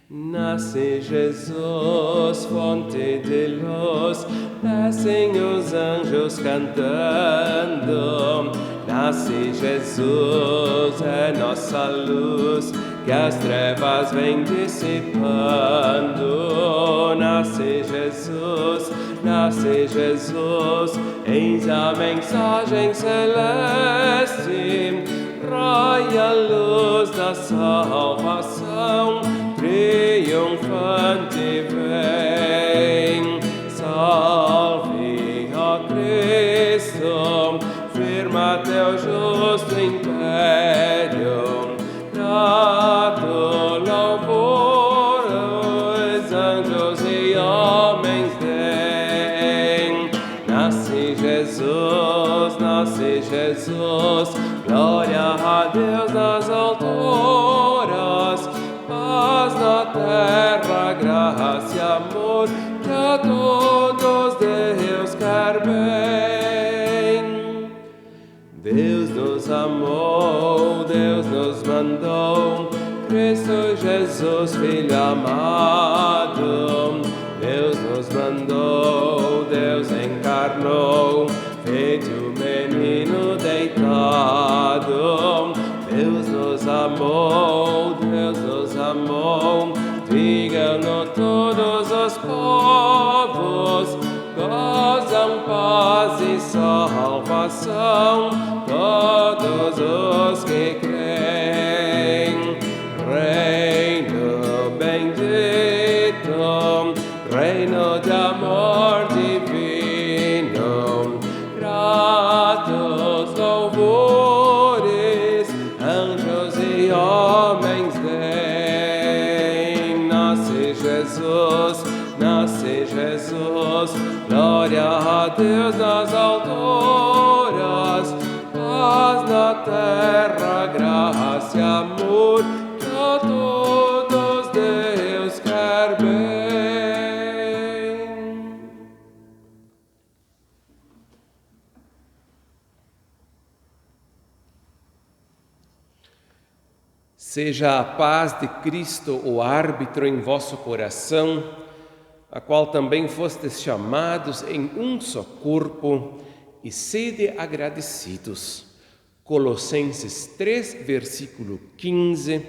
Nasce Jesus, fonte de luz, descem os anjos cantando. Nasce Jesus, é nossa luz, que as trevas vêm dissipando. Nasce Jesus, eis a mensagem celeste, raia a luz da salvação, triunfante vem. Salve, ó Cristo, firma teu justo império, grato louvor os anjos e homens deem. Nasce Jesus, glória a Deus nas alturas, paz na terra, graça e amor, que a todos Deus quer bem. Deus nos amou, Deus nos mandou, Cristo Jesus, Filho amado. Deus nos mandou, Deus encarnou, feito menino deitado. Deus nos amou, digam-no todos os povos, gozam paz e salvação todos os que creem. Reino bendito, reino de amor divino, gratos louvores, anjos e homens deem. Nasce Jesus, glória a Deus nas alturas, paz na terra, graça e amor, que a todos Deus quer bem. Seja a paz de Cristo o árbitro em vosso coração, a qual também fostes chamados em um só corpo, e sede agradecidos. Colossenses 3, versículo 15,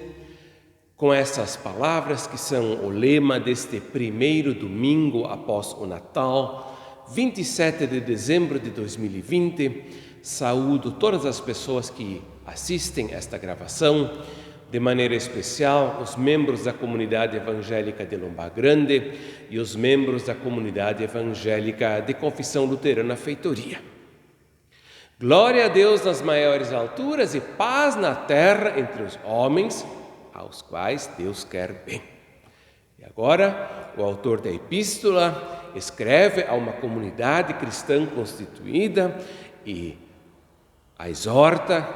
com essas palavras que são o lema deste primeiro domingo após o Natal, 27 de dezembro de 2020, saúdo todas as pessoas que assistem esta gravação, de maneira especial os membros da comunidade evangélica de Lomba Grande e os membros da comunidade evangélica de Confissão Luterana Feitoria. Glória a Deus nas maiores alturas e paz na terra entre os homens, aos quais Deus quer bem. E agora, o autor da epístola escreve a uma comunidade cristã constituída e a exorta,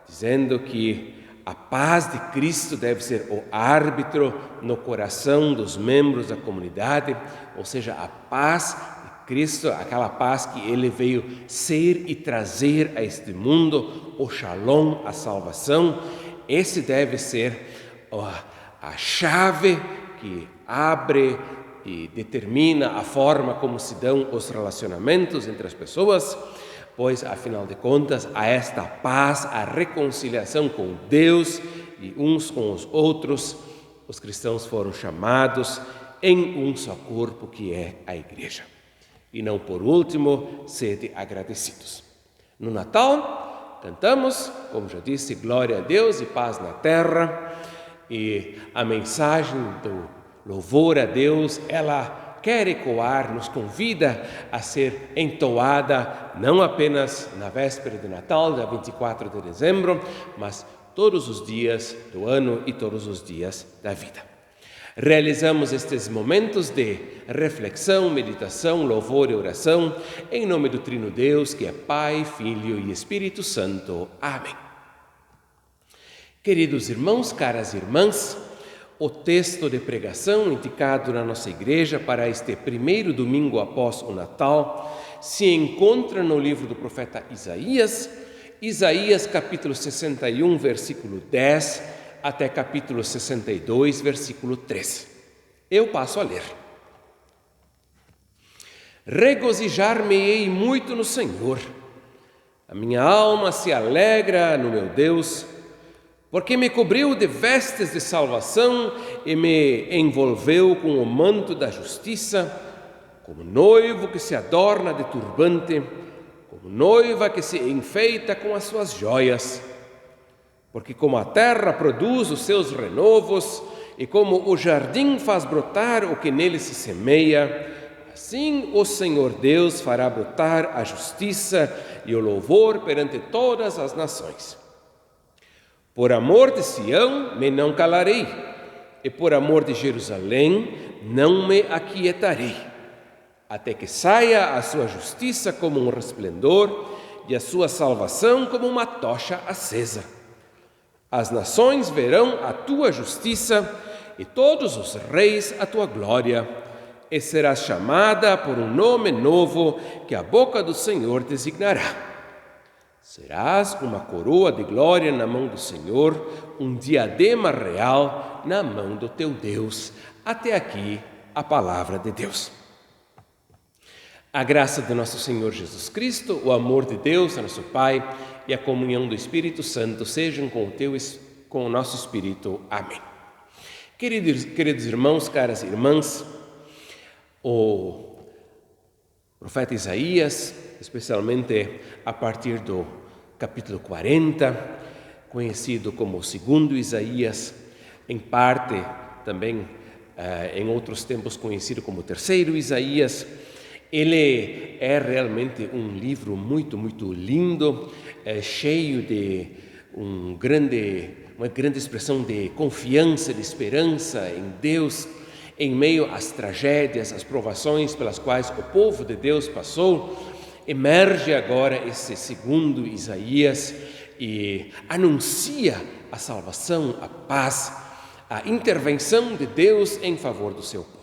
dizendo que a paz de Cristo deve ser o árbitro no coração dos membros da comunidade, ou seja, a paz de Cristo, aquela paz que Ele veio ser e trazer a este mundo, o shalom, a salvação. Esse deve ser a chave que abre e determina a forma como se dão os relacionamentos entre as pessoas, pois, afinal de contas, a esta paz, a reconciliação com Deus e uns com os outros, os cristãos foram chamados em um só corpo, que é a Igreja. E não por último, sede agradecidos. No Natal, cantamos, como já disse, glória a Deus e paz na terra, e a mensagem do louvor a Deus, ela quer ecoar, nos convida a ser entoada não apenas na véspera de Natal, dia 24 de dezembro, mas todos os dias do ano e todos os dias da vida. Realizamos estes momentos de reflexão, meditação, louvor e oração em nome do Trino Deus, que é Pai, Filho e Espírito Santo. Amém. Queridos irmãos, caras irmãs, o texto de pregação indicado na nossa igreja para este primeiro domingo após o Natal se encontra no livro do profeta Isaías, capítulo 61, versículo 10, até capítulo 62, versículo 3. Eu passo a ler. Regozijar-me-ei muito no Senhor. A minha alma se alegra no meu Deus, porque me cobriu de vestes de salvação e me envolveu com o manto da justiça, como noivo que se adorna de turbante, como noiva que se enfeita com as suas joias. Porque como a terra produz os seus renovos, e como o jardim faz brotar o que nele se semeia, assim o Senhor Deus fará brotar a justiça e o louvor perante todas as nações. Por amor de Sião me não calarei, e por amor de Jerusalém não me aquietarei, até que saia a sua justiça como um resplendor e a sua salvação como uma tocha acesa. As nações verão a tua justiça e todos os reis a tua glória, e serás chamada por um nome novo que a boca do Senhor designará. Serás uma coroa de glória na mão do Senhor, um diadema real na mão do teu Deus. Até aqui a palavra de Deus. A graça de nosso Senhor Jesus Cristo, o amor de Deus, nosso Pai, e a comunhão do Espírito Santo sejam com o nosso espírito. Amém. Queridos irmãos, caras irmãs, o profeta Isaías, especialmente a partir do capítulo 40, conhecido como o segundo Isaías, em parte também em outros tempos conhecido como o terceiro Isaías. Ele é realmente um livro muito, muito lindo, cheio de uma grande expressão de confiança, de esperança em Deus, em meio às tragédias, às provações pelas quais o povo de Deus passou. Emerge agora esse segundo Isaías e anuncia a salvação, a paz, a intervenção de Deus em favor do seu povo.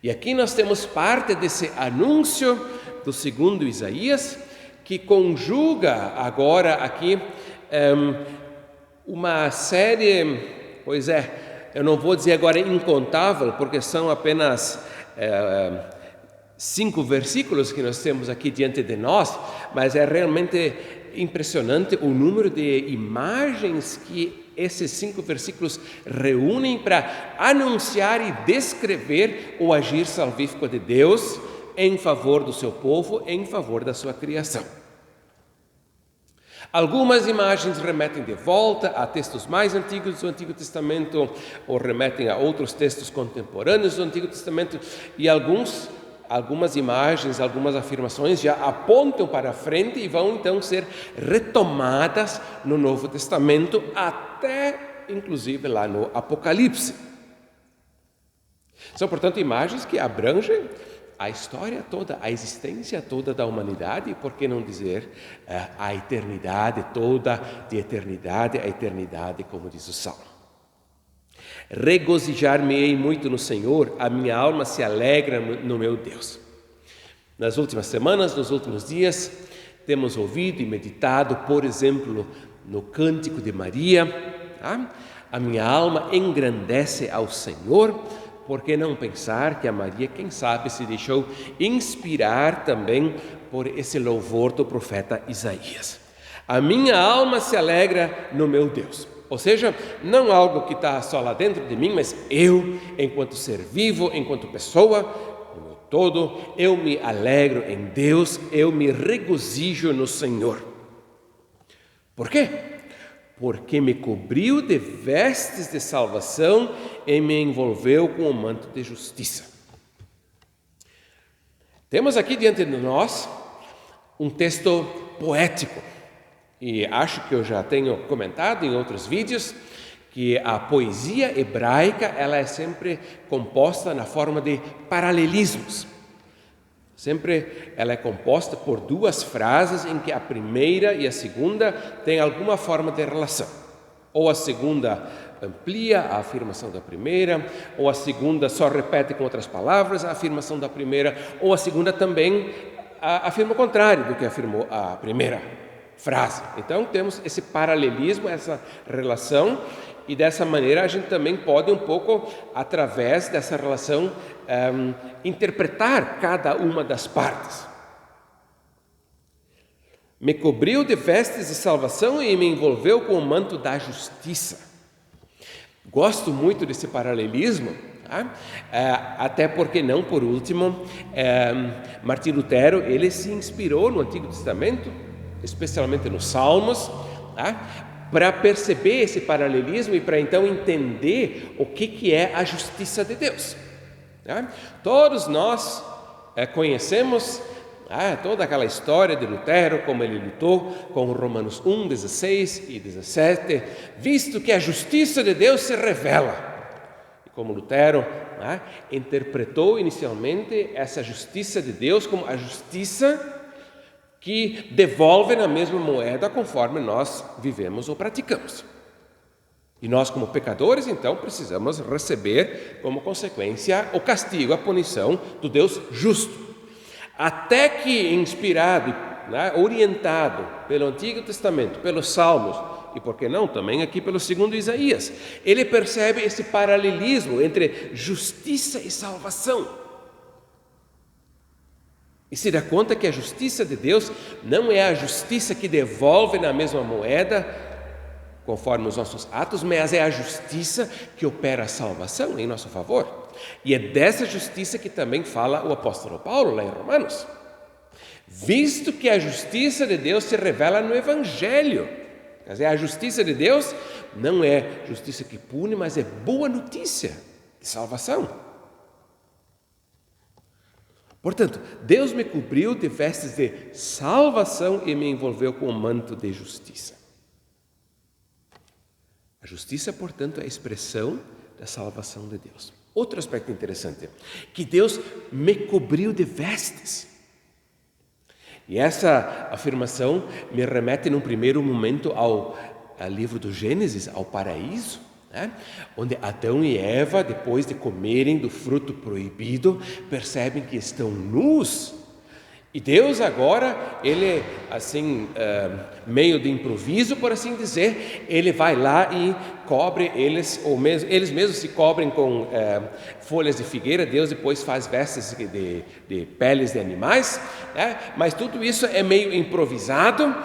E aqui nós temos parte desse anúncio do segundo Isaías, que conjuga agora aqui uma série, eu não vou dizer agora incontável, porque são apenas 5 versículos que nós temos aqui diante de nós, mas é realmente impressionante o número de imagens que esses 5 versículos reúnem para anunciar e descrever o agir salvífico de Deus em favor do seu povo, em favor da sua criação. Algumas imagens remetem de volta a textos mais antigos do Antigo Testamento ou remetem a outros textos contemporâneos do Antigo Testamento, e algumas imagens, algumas afirmações já apontam para frente e vão então ser retomadas no Novo Testamento, até inclusive lá no Apocalipse. São, portanto, imagens que abrangem a história toda, a existência toda da humanidade, e por que não dizer a eternidade toda, de eternidade a eternidade, como diz o Salmo. Regozijar-me-ei muito no Senhor, a minha alma se alegra no meu Deus. Nas últimas semanas, nos últimos dias, temos ouvido e meditado, por exemplo, no Cântico de Maria, a minha alma engrandece ao Senhor. Por que não pensar que a Maria, quem sabe, se deixou inspirar também por esse louvor do profeta Isaías. A minha alma se alegra no meu Deus. Ou seja, não algo que está só lá dentro de mim, mas eu, enquanto ser vivo, enquanto pessoa, como todo, eu me alegro em Deus, eu me regozijo no Senhor. Por quê? Porque me cobriu de vestes de salvação e me envolveu com o manto de justiça. Temos aqui diante de nós um texto poético, e acho que eu já tenho comentado em outros vídeos que a poesia hebraica ela é sempre composta na forma de paralelismos. Sempre ela é composta por 2 frases em que a primeira e a segunda têm alguma forma de relação. Ou a segunda amplia a afirmação da primeira, ou a segunda só repete com outras palavras a afirmação da primeira, ou a segunda também afirma o contrário do que afirmou a primeira. frase. Então temos esse paralelismo, essa relação, e dessa maneira a gente também pode um pouco, através dessa relação, interpretar cada uma das partes. Me cobriu de vestes de salvação e me envolveu com o manto da justiça. Gosto muito desse paralelismo, tá? Até porque, não por último, Martim Lutero, ele se inspirou no Antigo Testamento, especialmente nos Salmos, tá? Para perceber esse paralelismo e para então entender o que é a justiça de Deus. Tá? Todos nós conhecemos toda aquela história de Lutero, como ele lutou com Romanos 1, 16 e 17, visto que a justiça de Deus se revela. E como Lutero interpretou inicialmente essa justiça de Deus como a justiça que devolve na mesma moeda conforme nós vivemos ou praticamos. E nós, como pecadores, então, precisamos receber como consequência o castigo, a punição do Deus justo. Até que, inspirado, orientado pelo Antigo Testamento, pelos Salmos, e por que não também aqui pelo 2º Isaías, ele percebe esse paralelismo entre justiça e salvação. E se dá conta que a justiça de Deus não é a justiça que devolve na mesma moeda, conforme os nossos atos, mas é a justiça que opera a salvação em nosso favor. E é dessa justiça que também fala o apóstolo Paulo lá em Romanos. Visto que a justiça de Deus se revela no Evangelho. Quer dizer, a justiça de Deus não é justiça que pune, mas é boa notícia de salvação. Portanto, Deus me cobriu de vestes de salvação e me envolveu com um manto de justiça. A justiça, portanto, é a expressão da salvação de Deus. Outro aspecto interessante, que Deus me cobriu de vestes. E essa afirmação me remete num primeiro momento ao livro do Gênesis, ao paraíso, onde Adão e Eva, depois de comerem do fruto proibido, percebem que estão nus. E Deus agora, ele assim, meio de improviso, por assim dizer, ele vai lá e cobre eles, eles mesmos se cobrem com folhas de figueira. Deus depois faz vestes de peles de animais, mas tudo isso é meio improvisado,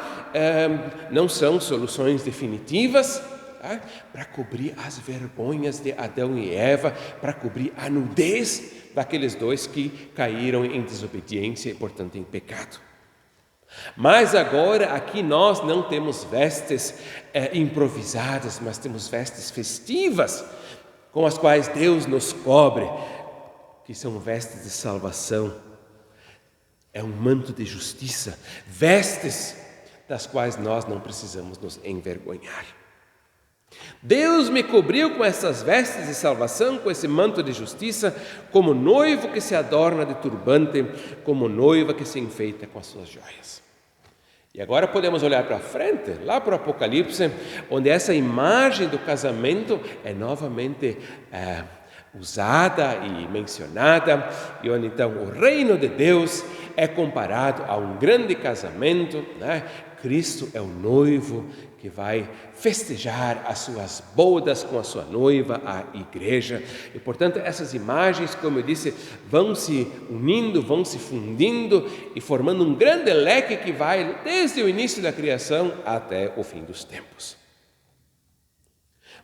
não são soluções definitivas, para cobrir as vergonhas de Adão e Eva, para cobrir a nudez daqueles dois que caíram em desobediência e, portanto, em pecado. Mas agora aqui nós não temos vestes improvisadas, mas temos vestes festivas com as quais Deus nos cobre, que são vestes de salvação. É um manto de justiça, vestes das quais nós não precisamos nos envergonhar. Deus me cobriu com essas vestes de salvação, com esse manto de justiça, como noivo que se adorna de turbante, como noiva que se enfeita com as suas joias. E agora podemos olhar para frente, lá para o Apocalipse, onde essa imagem do casamento é novamente usada e mencionada, e onde então o reino de Deus é comparado a um grande casamento, Cristo é o noivo que vai festejar as suas bodas com a sua noiva, a igreja. E, portanto, essas imagens, como eu disse, vão se unindo, vão se fundindo e formando um grande leque que vai desde o início da criação até o fim dos tempos.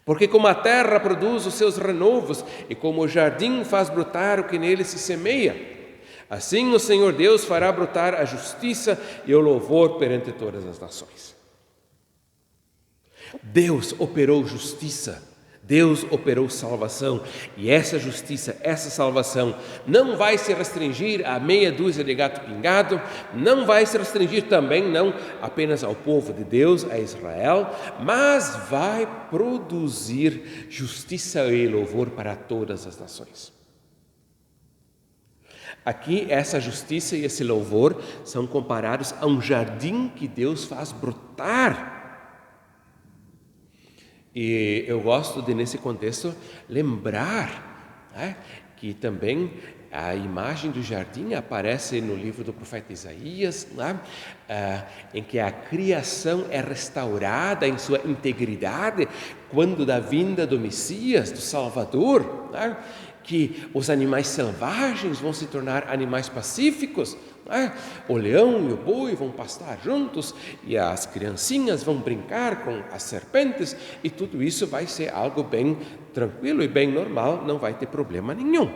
Porque como a terra produz os seus renovos e como o jardim faz brotar o que nele se semeia, assim o Senhor Deus fará brotar a justiça e o louvor perante todas as nações. Deus operou justiça, Deus operou salvação, e essa justiça, essa salvação não vai se restringir a meia dúzia de gato pingado, não vai se restringir também não apenas ao povo de Deus, a Israel, mas vai produzir justiça e louvor para todas as nações. Aqui essa justiça e esse louvor são comparados a um jardim que Deus faz brotar. E eu gosto de, nesse contexto, lembrar que também A imagem do jardim aparece no livro do profeta Isaías, né? Em que a criação é restaurada em sua integridade quando da vinda do Messias, do Salvador, né? Que os animais selvagens vão se tornar animais pacíficos, né? O leão e o boi vão pastar juntos e as criancinhas vão brincar com as serpentes e tudo isso vai ser algo bem tranquilo e bem normal, não vai ter problema nenhum.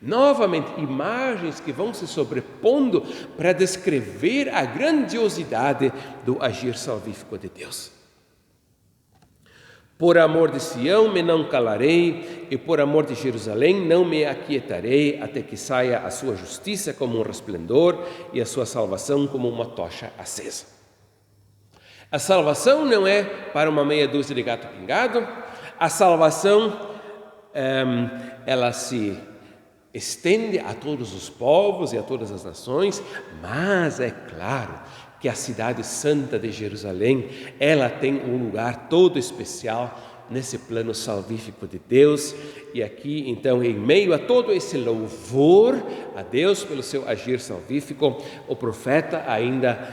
Novamente, imagens que vão se sobrepondo para descrever a grandiosidade do agir salvífico de Deus. Por amor de Sião me não calarei, e por amor de Jerusalém não me aquietarei, até que saia a sua justiça como um resplendor e a sua salvação como uma tocha acesa. A salvação não é para uma meia dúzia de gato pingado, a salvação ela se estende a todos os povos e a todas as nações, mas é claro que a cidade santa de Jerusalém, ela tem um lugar todo especial nesse plano salvífico de Deus. E aqui, então, em meio a todo esse louvor a Deus pelo seu agir salvífico, o profeta ainda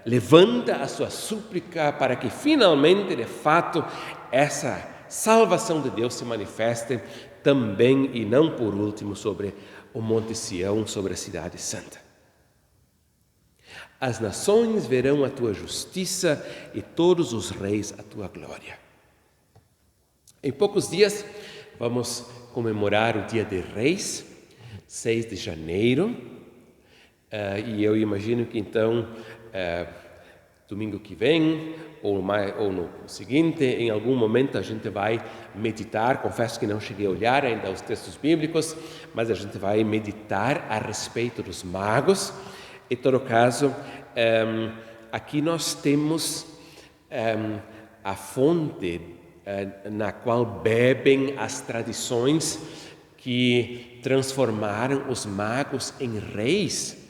levanta a sua súplica para que finalmente, de fato, essa salvação de Deus se manifeste também e não por último sobre o Monte Sião, sobre a cidade santa. As nações verão a tua justiça e todos os reis a tua glória. Em poucos dias vamos comemorar o Dia de Reis, 6 de janeiro, e eu imagino que então, domingo que vem ou no seguinte, em algum momento a gente vai meditar. Confesso que não cheguei a olhar ainda os textos bíblicos, mas a gente vai meditar a respeito dos magos. Em todo caso, aqui nós temos a fonte na qual bebem as tradições que transformaram os magos em reis.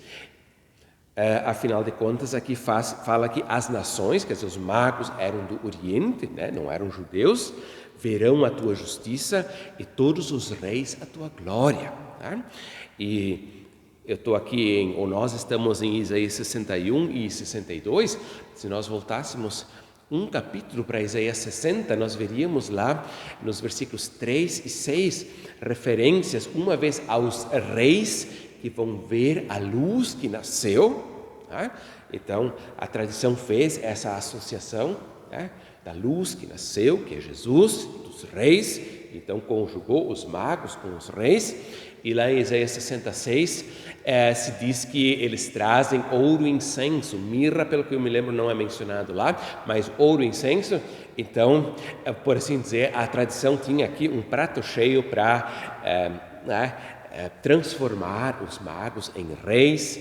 Afinal de contas, aqui fala que as nações, quer dizer, os magos eram do Oriente, né, não eram judeus, verão a tua justiça e todos os reis a tua glória. Tá? E eu estou aqui, ou nós estamos em Isaías 61 e 62. Se nós voltássemos um capítulo para Isaías 60, nós veríamos lá nos versículos 3 e 6 referências, uma vez aos reis que vão ver a luz que nasceu. Tá? Então, a tradição fez essa associação, tá? Da luz que nasceu, que é Jesus, dos reis, então conjugou os magos com os reis. E lá em Isaías 66 se diz que eles trazem ouro e incenso. Mirra, pelo que eu me lembro, não é mencionado lá, mas ouro e incenso. Então, por assim dizer, a tradição tinha aqui um prato cheio para transformar os magos em reis.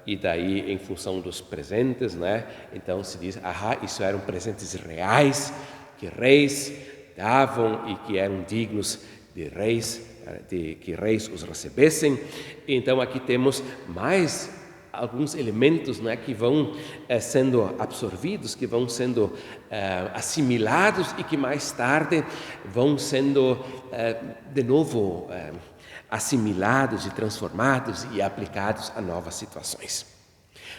E daí, em função dos presentes, né? Então se diz, isso eram presentes reais que reis davam e que eram dignos de reis, de que reis os recebessem. Então aqui temos mais alguns elementos, né, que vão sendo absorvidos, que vão sendo assimilados e que mais tarde vão sendo de novo assimilados e transformados e aplicados a novas situações.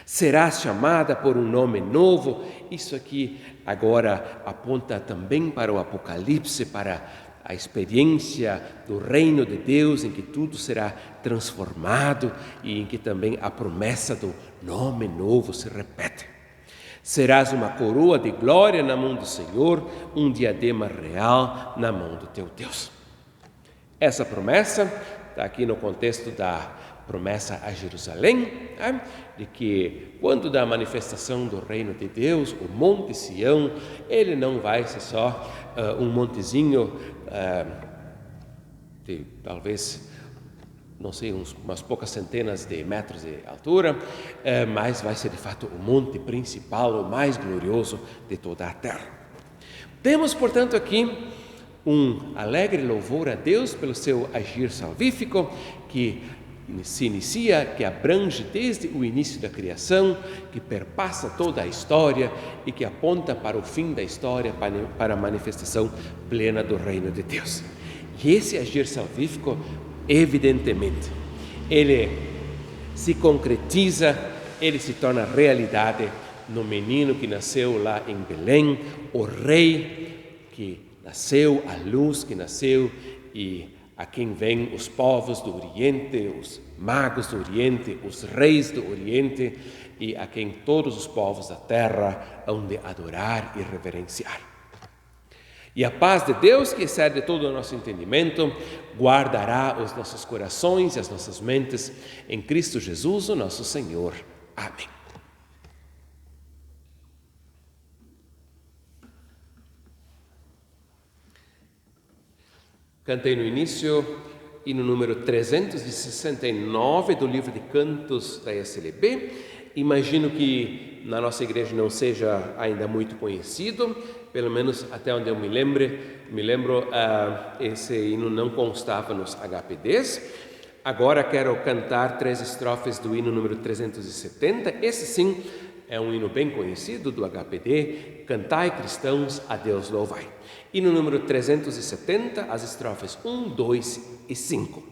Serás chamada por um nome novo. Isso aqui agora aponta também para o Apocalipse, para a experiência do reino de Deus, em que tudo será transformado e em que também a promessa do nome novo se repete. Serás uma coroa de glória na mão do Senhor, um diadema real na mão do teu Deus. Essa promessa está aqui no contexto da promessa a Jerusalém, de que quando da manifestação do reino de Deus, o Monte Sião, ele não vai ser só um montezinho de talvez, não sei, umas poucas centenas de metros de altura, mas vai ser de fato o monte principal, o mais glorioso de toda a terra. Temos, portanto, aqui um alegre louvor a Deus pelo seu agir salvífico, que se inicia, que abrange desde o início da criação, que perpassa toda a história e que aponta para o fim da história, para a manifestação plena do reino de Deus. E esse agir salvífico, evidentemente, ele se concretiza, ele se torna realidade no menino que nasceu lá em Belém, o rei que nasceu, a luz que nasceu e a quem vêm os povos do Oriente, os magos do Oriente, os reis do Oriente e a quem todos os povos da terra hão de adorar e reverenciar. E a paz de Deus, que excede todo o nosso entendimento, guardará os nossos corações e as nossas mentes em Cristo Jesus, o nosso Senhor. Amém. Cantei no início, hino número 369 do livro de cantos da SLB. Imagino que na nossa igreja não seja ainda muito conhecido, pelo menos até onde eu me lembro, esse hino não constava nos HPDs. Agora quero cantar 3 estrofes do hino número 370. Esse sim é um hino bem conhecido do HPD. Cantai, cristãos, a Deus louvai. Hino número 370, as estrofes 1, 2 e 5.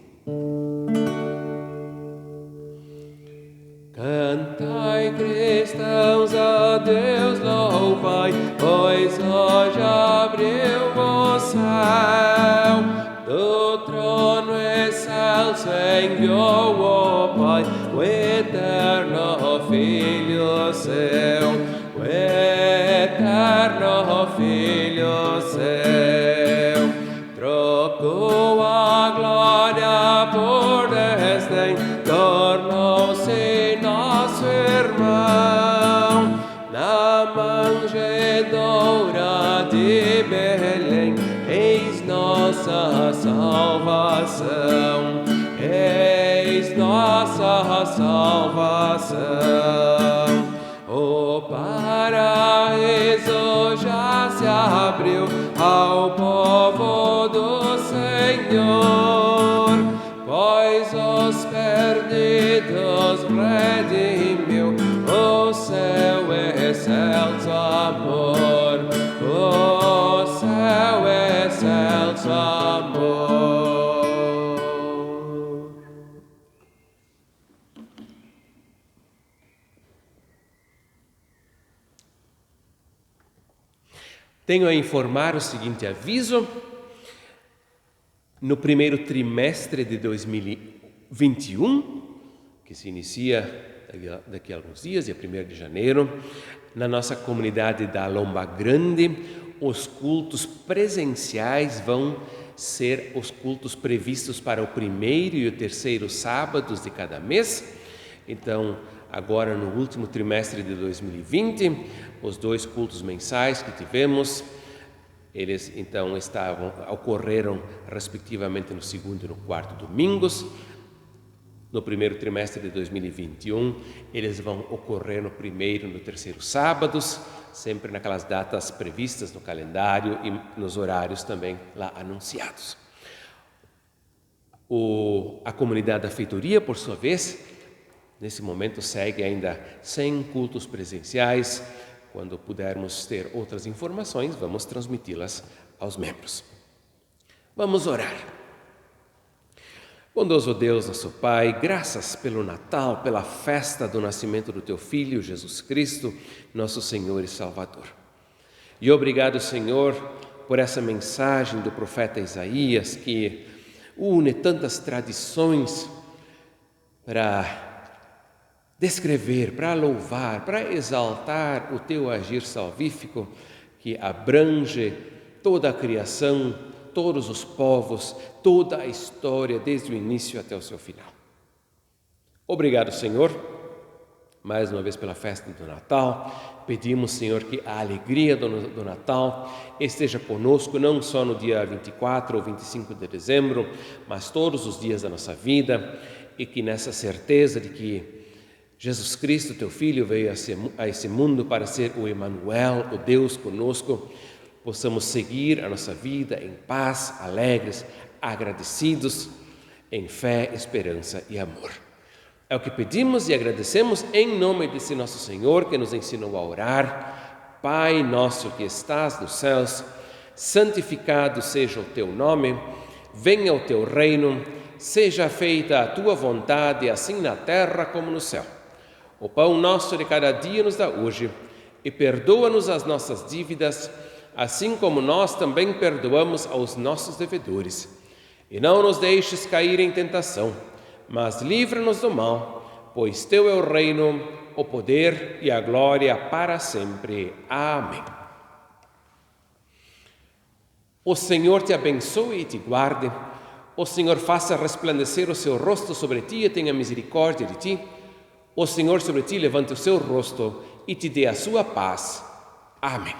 Cantai, cristãos, a Deus louvai, pois hoje abriu o céu. Do trono excelso enviou o Pai, o eterno Filho seu, o eterno Filho seu. Trocou a glória por desdém, tornou-se nosso irmão. Na manjedoura de Belém, eis nossa salvação, eis nossa salvação. O paraíso já se abriu ao povo do Senhor, pois os perdidos redimiu o seu excelso amor, o seu excelso amor. Tenho a informar o seguinte aviso: no primeiro trimestre de 2021, que se inicia daqui a alguns dias, dia 1º de janeiro, na nossa comunidade da Lomba Grande, os cultos presenciais vão ser os cultos previstos para o 1º e o 3º sábados de cada mês. Então, agora no último trimestre de 2020, os 2 cultos mensais que tivemos, eles então ocorreram respectivamente no 2º e no 4º domingos. No primeiro trimestre de 2021, eles vão ocorrer no 1º e no 3º sábados, sempre naquelas datas previstas no calendário e nos horários também lá anunciados. A comunidade da feitoria, por sua vez, nesse momento segue ainda sem cultos presenciais. Quando pudermos ter outras informações, vamos transmiti-las aos membros. Vamos orar. Bondoso Deus, nosso Pai, graças pelo Natal, pela festa do nascimento do Teu Filho, Jesus Cristo, nosso Senhor e Salvador. E obrigado, Senhor, por essa mensagem do profeta Isaías, que une tantas tradições para descrever, para louvar, para exaltar o Teu agir salvífico, que abrange toda a criação, todos os povos, toda a história, desde o início até o seu final. Obrigado, Senhor, mais uma vez pela festa do Natal. Pedimos, Senhor, que a alegria do Natal esteja conosco, não só no dia 24 ou 25 de dezembro, mas todos os dias da nossa vida, e que nessa certeza de que Jesus Cristo, Teu Filho, veio a esse mundo para ser o Emmanuel, o Deus conosco, possamos seguir a nossa vida em paz, alegres, agradecidos, em fé, esperança e amor. É o que pedimos e agradecemos em nome desse nosso Senhor, que nos ensinou a orar. Pai nosso que estás nos céus, santificado seja o Teu nome. venha o teu reino, seja feita a tua vontade, assim na terra como no céu. O pão nosso de cada dia nos dá hoje, e perdoa-nos as nossas dívidas, assim como nós também perdoamos aos nossos devedores. E não nos deixes cair em tentação, mas livra-nos do mal, pois teu é o reino, o poder e a glória para sempre. Amém. O Senhor te abençoe e te guarde. O Senhor faça resplandecer o seu rosto sobre ti e tenha misericórdia de ti. O Senhor sobre ti levante o seu rosto e te dê a sua paz. Amém.